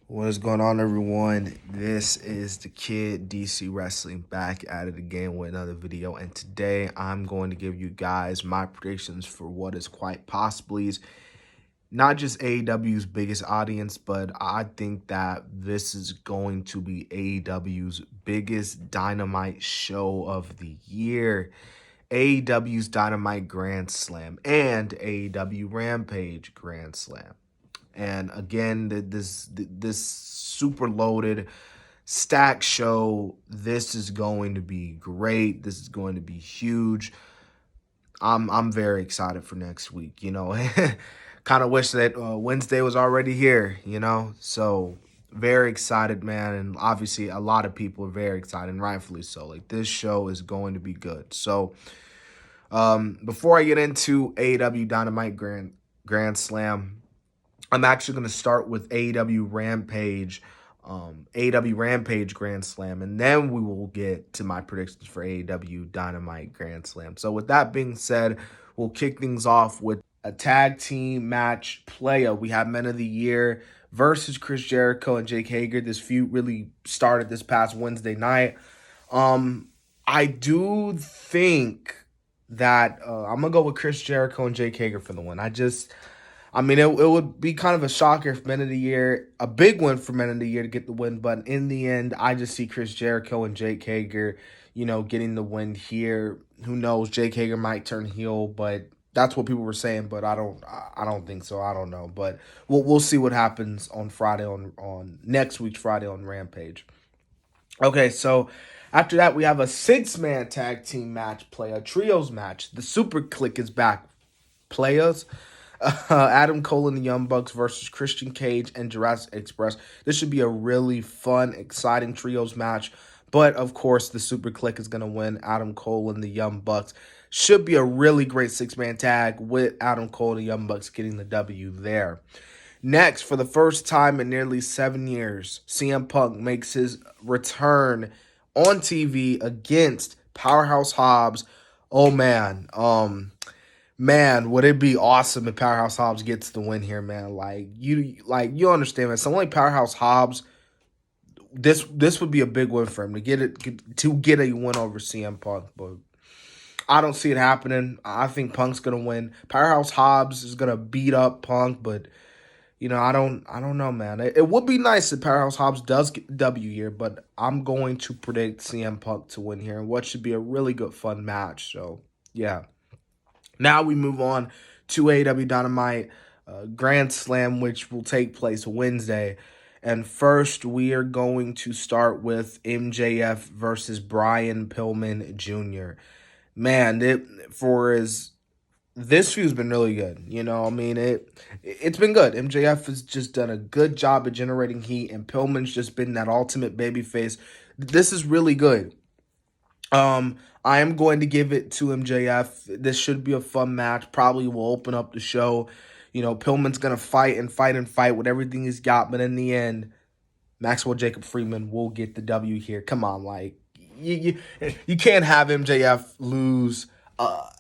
What is going on, everyone? This is the Kid DC Wrestling back at it again with another video, and today I'm going to give you guys my predictions for what is quite possibly not just AEW's biggest audience, but I think that this is going to be AEW's biggest Dynamite show of the year. AEW's Dynamite Grand Slam and AEW Rampage Grand Slam. And again, this super loaded stack show, this is going to be great. This is going to be huge. I'm very excited for next week. Kind of wish that Wednesday was already here. So very excited, man. And obviously, a lot of people are very excited, and rightfully so. Like, this show is going to be good. So before I get into AEW Dynamite Grand Slam, I'm actually going to start with AEW Rampage Grand Slam, and then we will get to my predictions for AEW Dynamite Grand Slam. So with that being said, we'll kick things off with a tag team match play. We have Men of the Year versus Chris Jericho and Jake Hager. This feud really started this past Wednesday night. I do think that I'm going to go with Chris Jericho and Jake Hager for the win. It would be kind of a shocker if Men of the Year, a big one for Men of the Year to get the win, but in the end, I just see Chris Jericho and Jake Hager, getting the win here. Who knows? Jake Hager might turn heel, but that's what people were saying, but I don't think so. I don't know, but we'll see what happens on Friday on next week's Friday on Rampage. Okay, so after that, we have a 6-man tag team match a trios match. The Super Click is back, players. Adam Cole and the Young Bucks versus Christian Cage and Jurassic Express. This should be a really fun, exciting trios match. But, of course, the Super Click is going to win. Adam Cole and the Young Bucks. Should be a really great 6-man tag with Adam Cole and the Young Bucks getting the W there. Next, for the first time in nearly 7 years, CM Punk makes his return on TV against Powerhouse Hobbs. Oh, man. Man, would it be awesome if Powerhouse Hobbs gets the win here, man? You understand, man. Someone like Powerhouse Hobbs, this would be a big win for him to get a win over CM Punk, but I don't see it happening. I think Punk's gonna win. Powerhouse Hobbs is gonna beat up Punk, but I don't know, man. It would be nice if Powerhouse Hobbs does get the W here, but I'm going to predict CM Punk to win here, and what should be a really good, fun match. So yeah. Now we move on to AEW Dynamite Grand Slam, which will take place Wednesday. And first, we are going to start with MJF versus Brian Pillman Jr. Man, this feud's been really good. It's been good. MJF has just done a good job of generating heat, and Pillman's just been that ultimate babyface. This is really good. I am going to give it to MJF. This should be a fun match. Probably will open up the show. Pillman's going to fight with everything he's got. But in the end, Maxwell Jacob Friedman will get the W here. Come on, you can't have MJF lose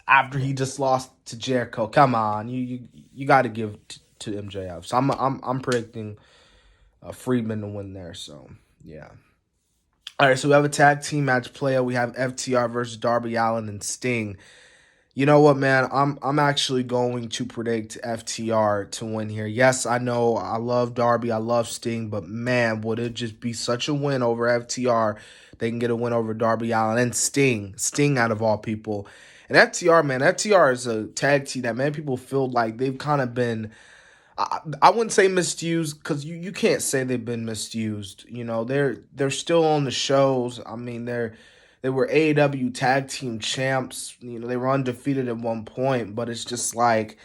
after he just lost to Jericho. Come on, you got to give to MJF. So I'm predicting Friedman to win there. So yeah. All right, so we have a tag team match player. We have FTR versus Darby Allin and Sting. You know what, man? I'm actually going to predict FTR to win here. Yes, I know I love Darby, I love Sting, but man, would it just be such a win over FTR? They can get a win over Darby Allin and Sting out of all people. And FTR, man, FTR is a tag team that many people feel like they've kind of been, I wouldn't say misused, because you can't say they've been misused. They're still on the shows. They were AEW tag team champs. They were undefeated at one point, but it's just like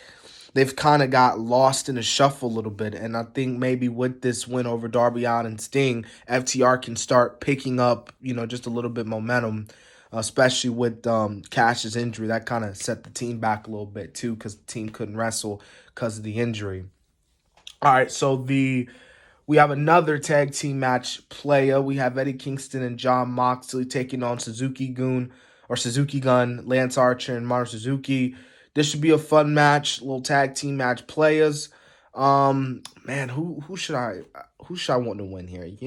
they've kind of got lost in the shuffle a little bit. And I think maybe with this win over Darby Allin and Sting, FTR can start picking up, just a little bit momentum, especially with Cash's injury. That kind of set the team back a little bit too, because the team couldn't wrestle because of the injury. All right, so we have another tag team match player. We have Eddie Kingston and Jon Moxley taking on Suzuki Gun, Lance Archer, and Maru Suzuki. This should be a fun match, little tag team match players. Man, who should I want to win here? It's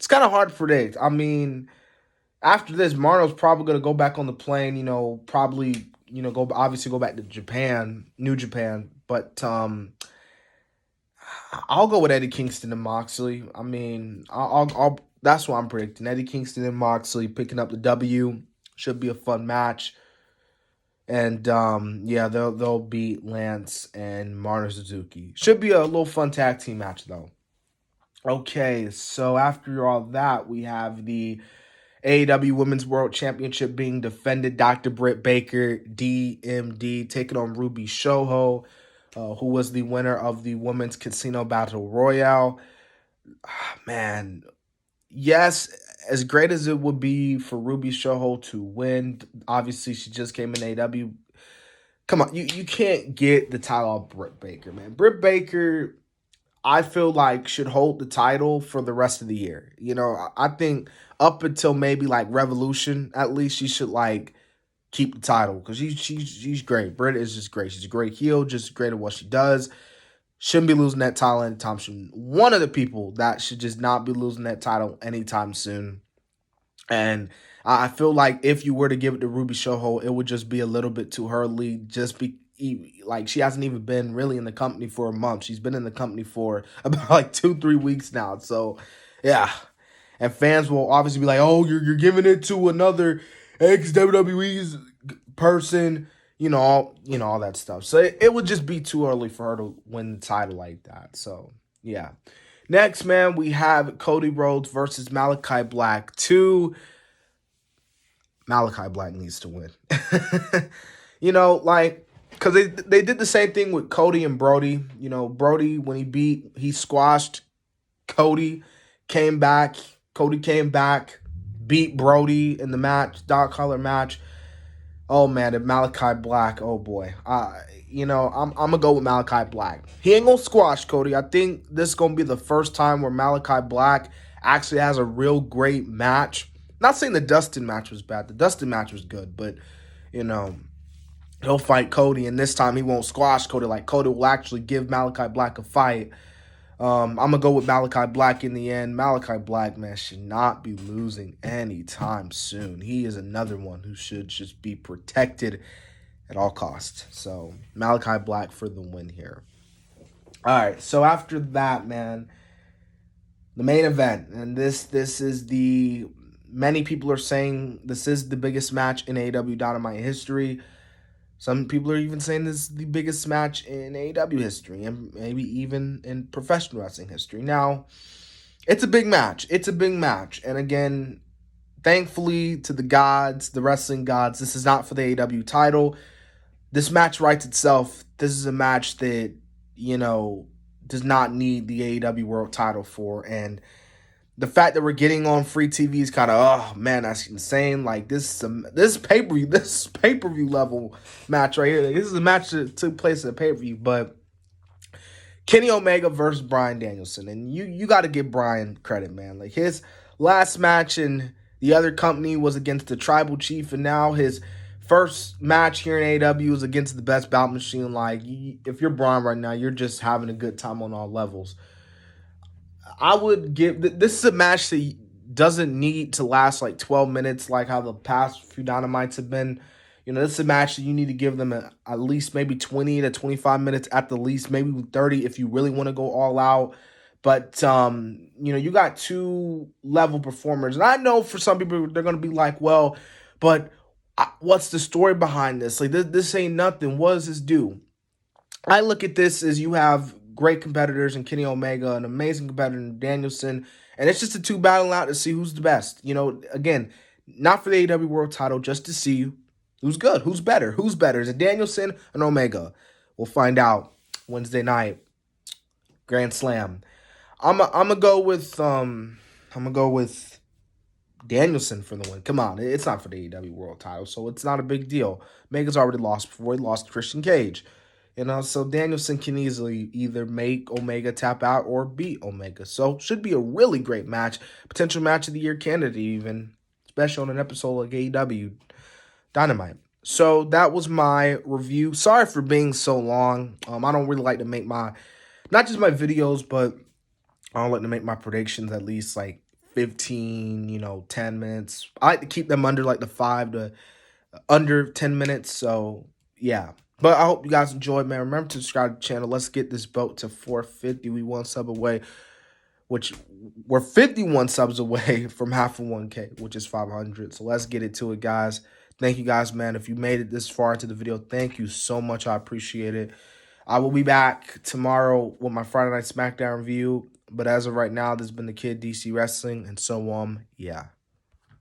kind of hard to predict. I mean, after this, Marno's probably gonna go back on the plane. Probably go back to Japan, New Japan. But I'll go with Eddie Kingston and Moxley. I mean, I'll that's what I'm predicting. Eddie Kingston and Moxley picking up the W. Should be a fun match. And yeah, they'll beat Lance and Marno Suzuki. Should be a little fun tag team match though. Okay, so after all that, we have the AEW Women's World Championship being defended. Dr. Britt Baker, DMD, taking on Ruby Soho, who was the winner of the Women's Casino Battle Royale. Man, yes, as great as it would be for Ruby Soho to win, obviously she just came in AEW. Come on, you can't get the title off Britt Baker, man. Britt Baker, I feel like, should hold the title for the rest of the year. I think up until maybe like Revolution, at least she should like keep the title because she's great. Britt is just great. She's a great heel, just great at what she does. Shouldn't be losing that title anytime soon. One of the people that should just not be losing that title anytime soon. And I feel like if you were to give it to Ruby Soho, it would just be a little bit too early. Just be like, she hasn't even been really in the company for a month. She's been in the company for about like 2-3 weeks now. So yeah, and fans will obviously be like, "Oh, you're giving it to another ex-WWE's person," all that stuff. So it would just be too early for her to win the title like that. So yeah. Next, man, we have Cody Rhodes versus Malakai Black 2. Malakai Black needs to win. Because they did the same thing with Cody and Brody. Brody, when he squashed Cody, came back. Cody came back, beat Brody in the match, dog collar match. Oh, man, and Malakai Black, oh, boy. I'm going to go with Malakai Black. He ain't going to squash Cody. I think this is going to be the first time where Malakai Black actually has a real great match. Not saying the Dustin match was bad. The Dustin match was good, but, he'll fight Cody, and this time he won't squash Cody. Like, Cody will actually give Malakai Black a fight. I'm going to go with Malakai Black in the end. Malakai Black, man, should not be losing anytime soon. He is another one who should just be protected at all costs. So, Malakai Black for the win here. All right, so after that, man, the main event, and this is the... Many people are saying this is the biggest match in AEW Dynamite history. Some people are even saying this is the biggest match in AEW history and maybe even in professional wrestling history. Now, it's a big match. It's a big match. And again, thankfully to the gods, the wrestling gods, this is not for the AEW title. This match writes itself. This is a match that, does not need the AEW World title for. And the fact that we're getting on free TV is kind of, oh man, that's insane. Like this pay-per-view level match right here. This is a match that took place at a pay-per-view, but Kenny Omega versus Bryan Danielson, and you got to give Bryan credit, man. Like his last match in the other company was against the Tribal Chief, and now his first match here in AEW is against the Best Bout Machine. Like if you're Bryan right now, you're just having a good time on all levels. I would give... This is a match that doesn't need to last like 12 minutes like how the past few Dynamites have been. This is a match that you need to give them at least maybe 20 to 25 minutes at the least, maybe 30 if you really want to go all out. But, you got two level performers. And I know for some people, they're going to be like, well, but what's the story behind this? Like, this ain't nothing. What does this do? I look at this as you have great competitors in Kenny Omega, an amazing competitor in Danielson, and it's just a two battle out to see who's the best. Again, not for the AEW World title, just to see who's good, who's better. Is it Danielson and Omega? We'll find out Wednesday night. GrandSlam. I'm gonna go with Danielson for the win. Come on, it's not for the AEW World title, so it's not a big deal. Omega's already lost before. He lost to Christian Cage. So Danielson can easily either make Omega tap out or beat Omega. So should be a really great match. Potential match of the year candidate even, especially on an episode like AEW Dynamite. So that was my review. Sorry for being so long. I don't really like to make not just my videos, but I don't like to make my predictions at least like 15, 10 minutes. I like to keep them under like the 5 to under 10 minutes. So yeah. But I hope you guys enjoyed, man. Remember to subscribe to the channel. Let's get this belt to 450. We 1 sub away, which we're 51 subs away from half of 1K, which is 500. So let's get it to it, guys. Thank you guys, man. If you made it this far into the video, thank you so much. I appreciate it. I will be back tomorrow with my Friday Night SmackDown review. But as of right now, this has been the Kid DC Wrestling. And so, yeah.